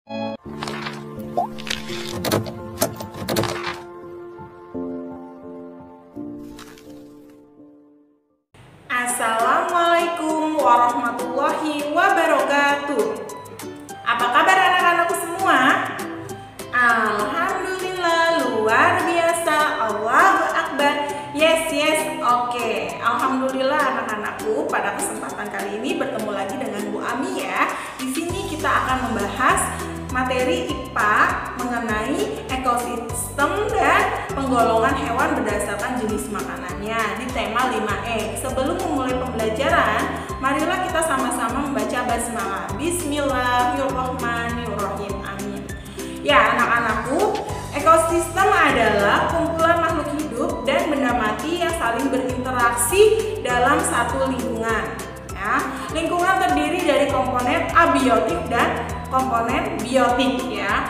Assalamualaikum warahmatullahi wabarakatuh. Apa kabar anak-anakku semua? Alhamdulillah, luar biasa. Allahu Akbar. Yes, oke. Alhamdulillah anak-anakku, pada kesempatan kali ini bertemu lagi dengan Bu Ami ya. Di sini kita akan membahas materi IPA mengenai ekosistem dan penggolongan hewan berdasarkan jenis makanannya di tema 5E. Sebelum memulai pembelajaran, marilah kita sama-sama membaca basmalah. Bismillahirrahmanirrahim. Amin. Ya anak-anakku, ekosistem adalah kumpulan makhluk hidup dan benda mati yang saling berinteraksi dalam satu lingkungan. Ya, lingkungan terdiri dari komponen abiotik dan komponen biotik ya.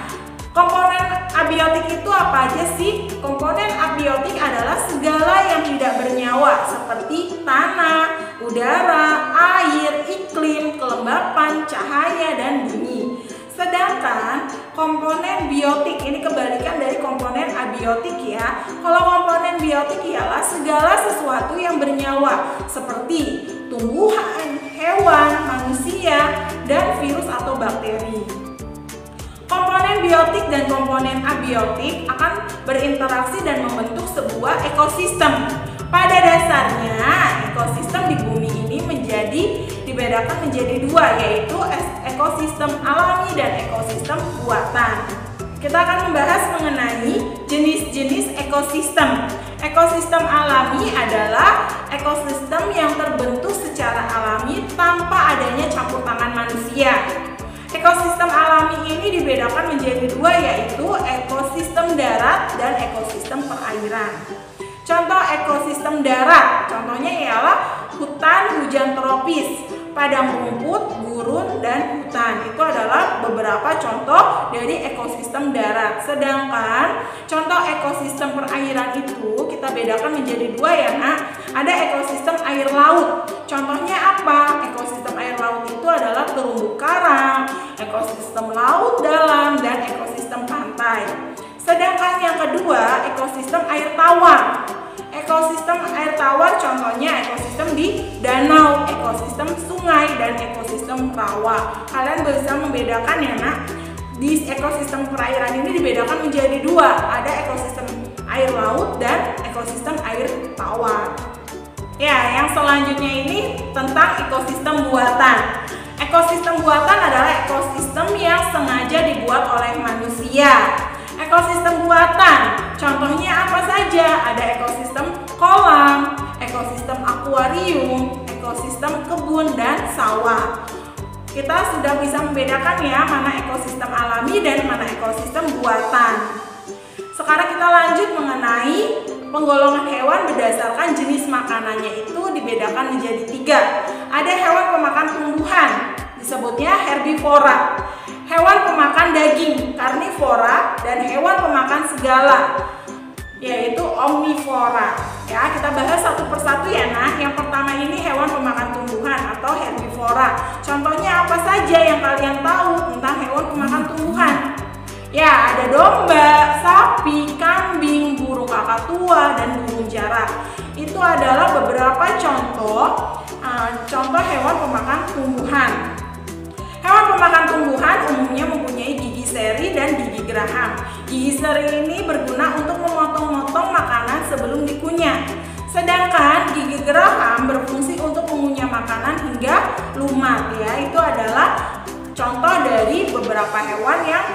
Komponen abiotik itu apa aja sih? Komponen abiotik adalah segala yang tidak bernyawa seperti tanah, udara, air, iklim, kelembapan, cahaya, dan bunyi. Sedangkan komponen biotik ini kebalikan dari komponen abiotik ya. Kalau komponen biotik ialah segala sesuatu yang bernyawa seperti tumbuhan, hewan, manusia, dan virus atau bakteri. Komponen biotik dan komponen abiotik akan berinteraksi dan membentuk sebuah ekosistem. Pada dasarnya, ekosistem di bumi ini dibedakan menjadi dua, yaitu ekosistem alami dan ekosistem buatan. Kita akan membahas mengenai jenis-jenis ekosistem. Ekosistem alami adalah ekosistem yang terbentuk secara alami tanpa adanya campur tangan manusia. Ekosistem alami ini dibedakan menjadi dua, yaitu ekosistem darat dan ekosistem perairan. Contoh ekosistem darat, contohnya ialah hutan hujan tropis, padang rumput, gurun, dan hutan. Itu adalah beberapa contoh dari ekosistem darat. Sedangkan contoh ekosistem perairan itu kita bedakan menjadi dua ya nak. Ada ekosistem air laut. Contohnya apa? Ekosistem air laut itu adalah terumbu karang, ekosistem laut dalam, dan ekosistem pantai. Sedangkan yang kedua, ekosistem air tawar. Ekosistem air tawar contohnya ekosistem di danau, ekosistem sungai, dan ekosistem rawa. Kalian bisa membedakan ya nak. Di ekosistem perairan ini dibedakan menjadi dua. Ada ekosistem air laut dan ekosistem air tawar. Ya, yang selanjutnya ini tentang ekosistem buatan. Ekosistem buatan adalah ekosistem yang sengaja dibuat oleh manusia. Ekosistem buatan, contohnya apa saja? Ada ekosistem kolam, ekosistem akuarium, ekosistem kebun, dan sawah. Kita sudah bisa membedakan ya mana ekosistem alami dan mana ekosistem buatan. Sekarang kita lanjut mengenai penggolongan hewan berdasarkan jenis makanannya, itu dibedakan menjadi tiga. Ada hewan pemakan tumbuhan, disebutnya herbivora. Hewan pemakan daging, karnivora, dan hewan pemakan segala, yaitu omnivora. Ya, kita bahas satu persatu ya nah. Yang pertama ini hewan pemakan tumbuhan atau herbivora. Contohnya apa saja yang kalian tahu tentang hewan pemakan tumbuhan? Ya, ada domba, sapi, kambing, burung kakatua, dan burung jarak. Itu adalah beberapa contoh hewan pemakan tumbuhan. Hewan pemakan tumbuhan umumnya mempunyai gigi seri dan gigi geraham. Gigi seri ini berguna untuk memotong-motong makanan sebelum dikunyah. Sedangkan gigi geraham berfungsi untuk mengunyah makanan hingga lumat ya. Itu adalah contoh dari beberapa hewan yang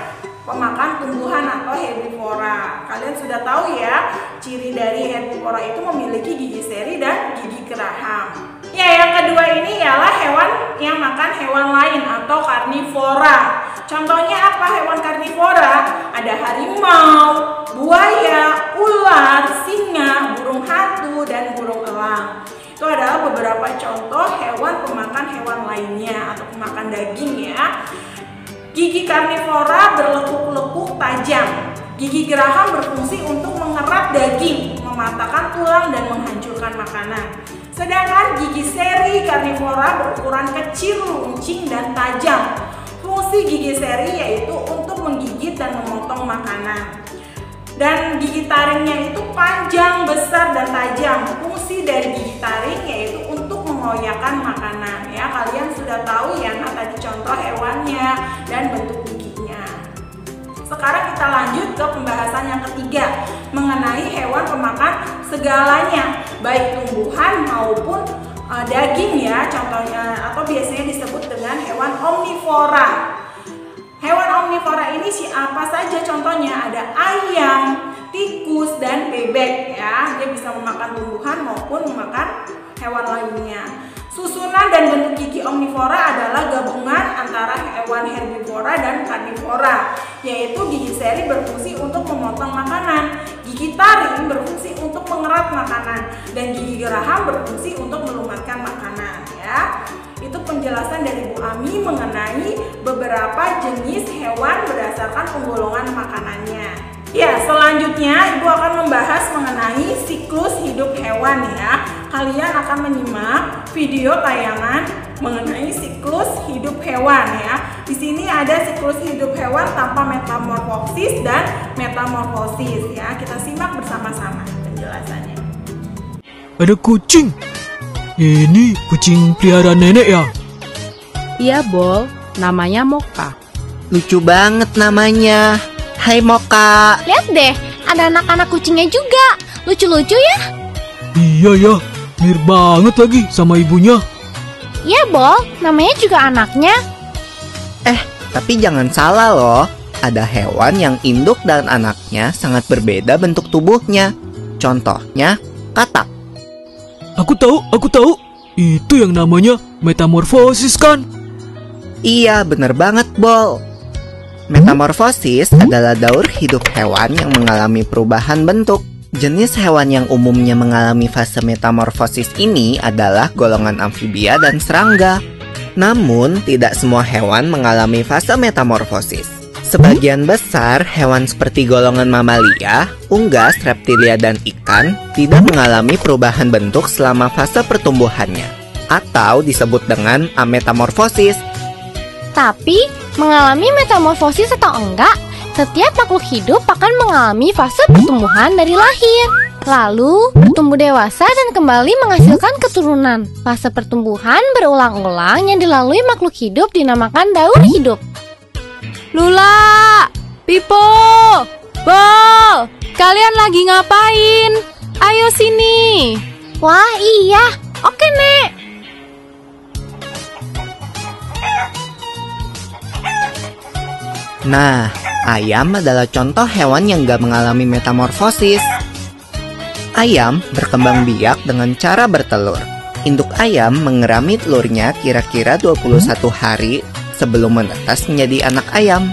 pemakan tumbuhan atau herbivora. Kalian sudah tahu ya, ciri dari herbivora itu memiliki gigi seri dan gigi geraham. Ya, yang kedua ini ialah hewan yang makan hewan lain atau karnivora. Contohnya apa hewan karnivora? Ada harimau, buaya, ular, singa, burung hantu, dan burung elang. Itu adalah beberapa contoh hewan pemakan hewan lainnya atau pemakan daging ya. Gigi karnivora berlekuk-lekuk tajam. Gigi geraham berfungsi untuk mengerat daging, mematahkan tulang, dan menghancurkan makanan. Sedangkan gigi seri karnivora berukuran kecil, runcing, dan tajam. Fungsi gigi seri yaitu makanan. Dan gigi taringnya itu panjang, besar, dan tajam. Fungsi dari gigi taring yaitu untuk mengoyakkan makanan. Ya, kalian sudah tahu ya, nah tadi contoh hewannya dan bentuk giginya. Sekarang kita lanjut ke pembahasan yang ketiga mengenai hewan pemakan segalanya, baik tumbuhan maupun daging ya, contohnya atau biasanya disebut dengan hewan omnivora. Hewan omnivora ini siapa saja contohnya? Ada ayam, tikus, dan bebek ya. Dia bisa memakan tumbuhan maupun memakan hewan lainnya. Susunan dan bentuk gigi omnivora adalah gabungan antara hewan herbivora dan karnivora, yaitu gigi seri berfungsi untuk memotong makanan, gigi taring berfungsi untuk mengerat makanan, dan gigi geraham berfungsi untuk melumatkan makanan ya. Itu penjelasan dari Bu Ami mengenai beberapa jenis hewan berdasarkan penggolongan makanannya. Ya, selanjutnya Ibu akan membahas mengenai siklus hidup hewan ya. Kalian akan menyimak video tayangan mengenai siklus hidup hewan ya. Di sini ada siklus hidup hewan tanpa metamorfosis dan metamorfosis ya. Kita simak bersama-sama penjelasannya. Ada kucing. Ini kucing peliharaan nenek ya? Iya, Bol. Namanya Moka. Lucu banget namanya. Hai Moka. Lihat deh, ada anak-anak kucingnya juga. Lucu-lucu ya? Iya ya, mirip banget lagi sama ibunya. Iya, Bol. Namanya juga anaknya. Tapi jangan salah loh. Ada hewan yang induk dan anaknya sangat berbeda bentuk tubuhnya. Contohnya, katak. Aku tahu. Itu yang namanya metamorfosis kan? Iya, bener banget, Bol. Metamorfosis adalah daur hidup hewan yang mengalami perubahan bentuk. Jenis hewan yang umumnya mengalami fase metamorfosis ini adalah golongan amfibia dan serangga. Namun, tidak semua hewan mengalami fase metamorfosis. Sebagian besar hewan seperti golongan mamalia, unggas, reptilia, dan ikan tidak mengalami perubahan bentuk selama fase pertumbuhannya, atau disebut dengan ametamorfosis. Tapi, mengalami metamorfosis atau enggak, setiap makhluk hidup akan mengalami fase pertumbuhan dari lahir. Lalu, bertumbuh dewasa dan kembali menghasilkan keturunan. Fase pertumbuhan berulang-ulang yang dilalui makhluk hidup dinamakan daur hidup. Lula, Pipo, Bol, kalian lagi ngapain? Ayo sini. Wah, iya. Oke, Nek. Nah, ayam adalah contoh hewan yang gak mengalami metamorfosis. Ayam berkembang biak dengan cara bertelur. Induk ayam mengerami telurnya kira-kira 21 hari sebelum menetas menjadi anak ayam.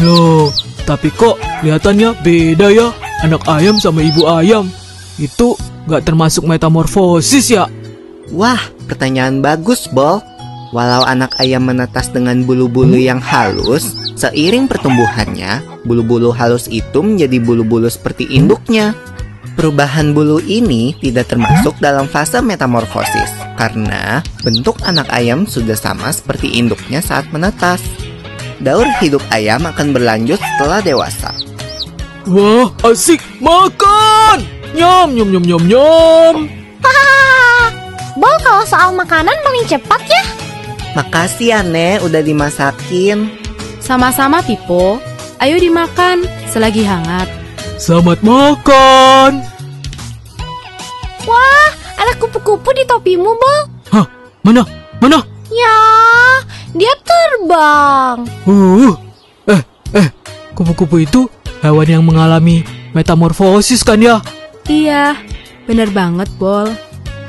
Loh, tapi kok kelihatannya beda ya anak ayam sama ibu ayam? Itu nggak termasuk metamorfosis ya? Wah, pertanyaan bagus, Bol. Walau anak ayam menetas dengan bulu-bulu yang halus, seiring pertumbuhannya, bulu-bulu halus itu menjadi bulu-bulu seperti induknya. Perubahan bulu ini tidak termasuk dalam fase metamorfosis, karena bentuk anak ayam sudah sama seperti induknya saat menetas. Daur hidup ayam akan berlanjut setelah dewasa. Wah, asik makan! Nyam, nyam, nyam, nyam, nyam. Hahaha. Bol, kalau soal makanan paling cepat ya. Makasih ya, Nek, udah dimasakin. Sama-sama, Pipo. Ayo dimakan selagi hangat. Selamat makan. Wah, ada kupu-kupu di topimu, Bol. Hah, mana? Ya, dia terbang. Kupu-kupu itu hewan yang mengalami metamorfosis kan ya? Iya, bener banget, Bol.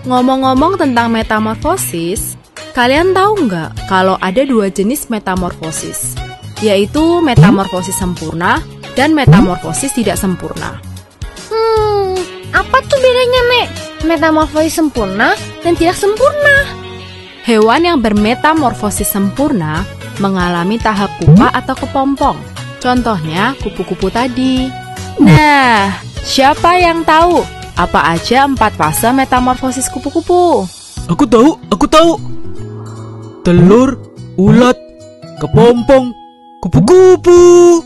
Ngomong-ngomong tentang metamorfosis, kalian tahu nggak kalau ada dua jenis metamorfosis, yaitu metamorfosis sempurna dan metamorfosis tidak sempurna. Apa tuh bedanya, Nek? Metamorfosis sempurna dan tidak sempurna. Hewan yang bermetamorfosis sempurna mengalami tahap pupa atau kepompong. Contohnya kupu-kupu tadi. Nah, siapa yang tahu apa aja 4 fase metamorfosis kupu-kupu? Aku tahu. Telur, ulat, kepompong, kupu-kupu.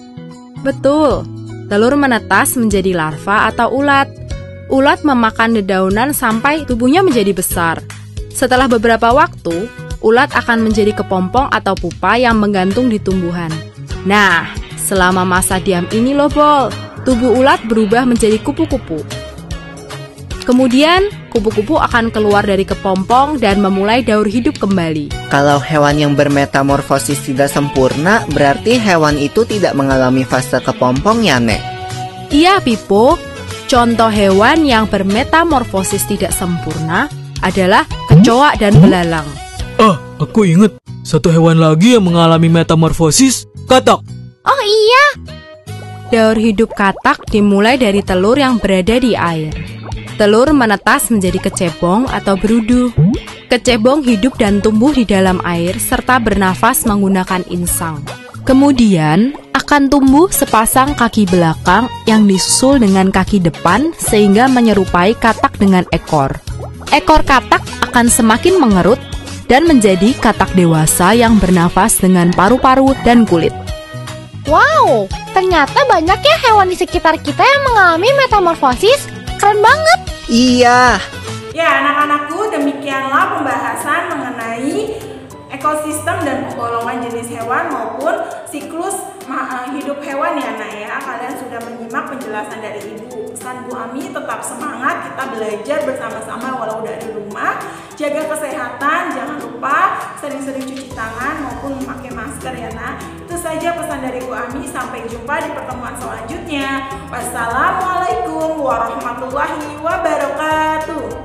Betul. Telur menetas menjadi larva atau ulat. Ulat memakan dedaunan sampai tubuhnya menjadi besar. Setelah beberapa waktu, ulat akan menjadi kepompong atau pupa yang menggantung di tumbuhan. Nah, selama masa diam ini loh, Bol, tubuh ulat berubah menjadi kupu-kupu. Kemudian, kupu-kupu akan keluar dari kepompong dan memulai daur hidup kembali. Kalau hewan yang bermetamorfosis tidak sempurna, berarti hewan itu tidak mengalami fase kepompong ya, Nek? Iya, Pipo. Contoh hewan yang bermetamorfosis tidak sempurna adalah kecoa dan belalang. Ah, aku inget. Satu hewan lagi yang mengalami metamorfosis, katak. Oh iya, Daur hidup katak dimulai dari telur yang berada di air. Telur menetas menjadi kecebong atau berudu. Kecebong hidup dan tumbuh di dalam air serta bernafas menggunakan insang. Kemudian akan tumbuh sepasang kaki belakang yang disusul dengan kaki depan sehingga menyerupai katak dengan ekor. Ekor katak akan semakin mengerut dan menjadi katak dewasa yang bernafas dengan paru-paru dan kulit. wow, ternyata banyak ya hewan di sekitar kita yang mengalami metamorfosis. Keren banget. Iya. Ya, anak-anakku, demikianlah pembahasan mengenai ekosistem dan penggolongan jenis hewan maupun siklus hidup hewan ya, Nak ya. Kalian sudah menyimak penjelasan dari Ibu. Pesan Bu Ami, tetap semangat, kita belajar bersama-sama walau dari rumah. Jaga kesehatan, jangan lupa sering-sering cuci tangan maupun memakai masker ya, Nak. Itu saja pesan dari Bu Ami. Sampai jumpa di pertemuan selanjutnya. Wassalamualaikum warahmatullahi wabarakatuh.